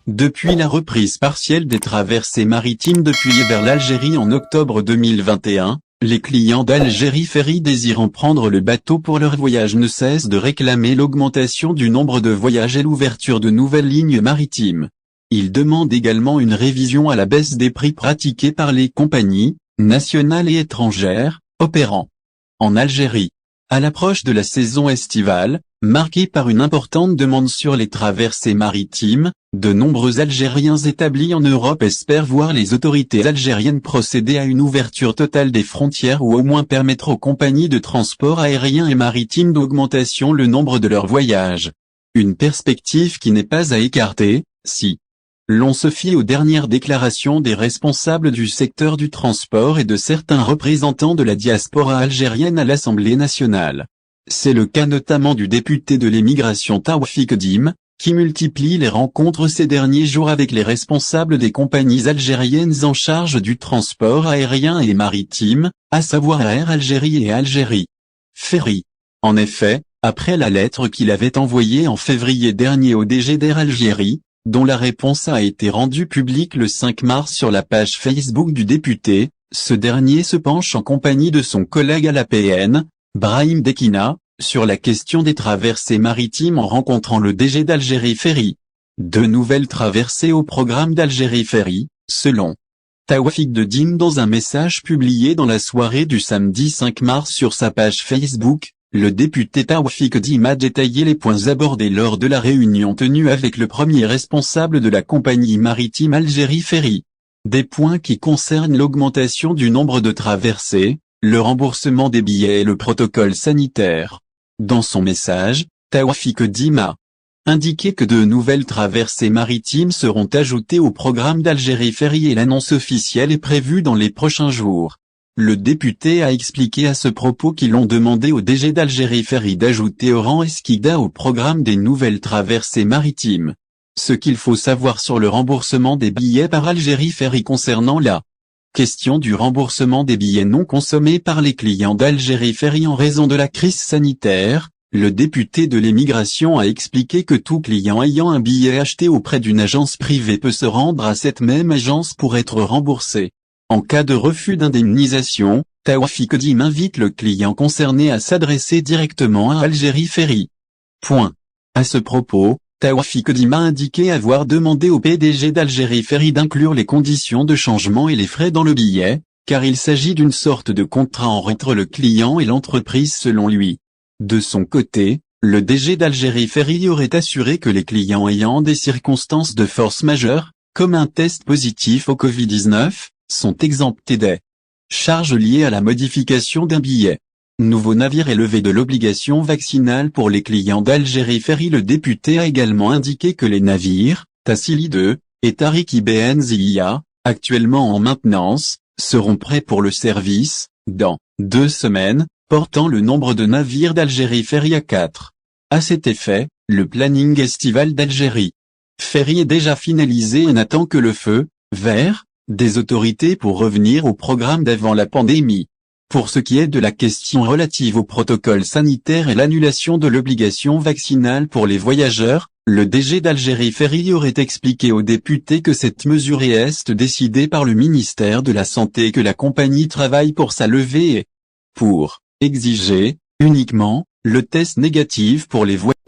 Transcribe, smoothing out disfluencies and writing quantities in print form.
Depuis la reprise partielle des traversées maritimes depuis et vers l'Algérie en octobre 2021, les clients d'Algérie Ferry désirant prendre le bateau pour leur voyage ne cessent de réclamer l'augmentation du nombre de voyages et l'ouverture de nouvelles lignes maritimes. Ils demandent également une révision à la baisse des prix pratiqués par les compagnies, nationales et étrangères, opérant en Algérie. À l'approche de la saison estivale, marquée par une importante demande sur les traversées maritimes, de nombreux Algériens établis en Europe espèrent voir les autorités algériennes procéder à une ouverture totale des frontières ou au moins permettre aux compagnies de transport aérien et maritime d'augmentation le nombre de leurs voyages. Une perspective qui n'est pas à écarter, si l'on se fie aux dernières déclarations des responsables du secteur du transport et de certains représentants de la diaspora algérienne à l'Assemblée nationale. C'est le cas notamment du député de l'émigration Taoufik Dim, qui multiplie les rencontres ces derniers jours avec les responsables des compagnies algériennes en charge du transport aérien et maritime, à savoir Air Algérie et Algérie Ferry. En effet, après la lettre qu'il avait envoyée en février dernier au DG d'Air Algérie, dont la réponse a été rendue publique le 5 mars sur la page Facebook du député, ce dernier se penche en compagnie de son collègue à l'APN, Brahim Dekina, sur la question des traversées maritimes en rencontrant le DG d'Algérie Ferry. De nouvelles traversées au programme d'Algérie Ferry, selon Taoufik Dim dans un message publié dans la soirée du samedi 5 mars sur sa page Facebook. Le député Taoufik Dim a détaillé les points abordés lors de la réunion tenue avec le premier responsable de la compagnie maritime Algérie Ferry. Des points qui concernent l'augmentation du nombre de traversées, le remboursement des billets et le protocole sanitaire. Dans son message, Taoufik Dim a indiqué que de nouvelles traversées maritimes seront ajoutées au programme d'Algérie Ferry et l'annonce officielle est prévue dans les prochains jours. Le député a expliqué à ce propos qu'ils ont demandé au DG d'Algérie Ferry d'ajouter Oran et Skida au programme des nouvelles traversées maritimes. Ce qu'il faut savoir sur le remboursement des billets par Algérie Ferry concernant la question du remboursement des billets non consommés par les clients d'Algérie Ferry en raison de la crise sanitaire, le député de l'émigration a expliqué que tout client ayant un billet acheté auprès d'une agence privée peut se rendre à cette même agence pour être remboursé. En cas de refus d'indemnisation, Taoufik Dim invite le client concerné à s'adresser directement à Algérie Ferry. À ce propos, Taoufik Dim a indiqué avoir demandé au PDG d'Algérie Ferry d'inclure les conditions de changement et les frais dans le billet, car il s'agit d'une sorte de contrat entre le client et l'entreprise selon lui. De son côté, le DG d'Algérie Ferry aurait assuré que les clients ayant des circonstances de force majeure, comme un test positif au Covid-19, sont exemptés des charges liées à la modification d'un billet. Nouveau navire élevé de l'obligation vaccinale pour les clients d'Algérie Ferry. Le député a également indiqué que les navires, Tassili 2, et Tariq Ibn Zia, actuellement en maintenance, seront prêts pour le service, dans 2 semaines, portant le nombre de navires d'Algérie Ferry à 4. À cet effet, le planning estival d'Algérie Ferry est déjà finalisé et n'attend que le feu vert des autorités pour revenir au programme d'avant la pandémie. Pour ce qui est de la question relative au protocole sanitaire et l'annulation de l'obligation vaccinale pour les voyageurs, le DG d'Algérie Ferry aurait expliqué aux députés que cette mesure est décidée par le ministère de la Santé et que la compagnie travaille pour sa levée et pour exiger, uniquement, le test négatif pour les voyageurs.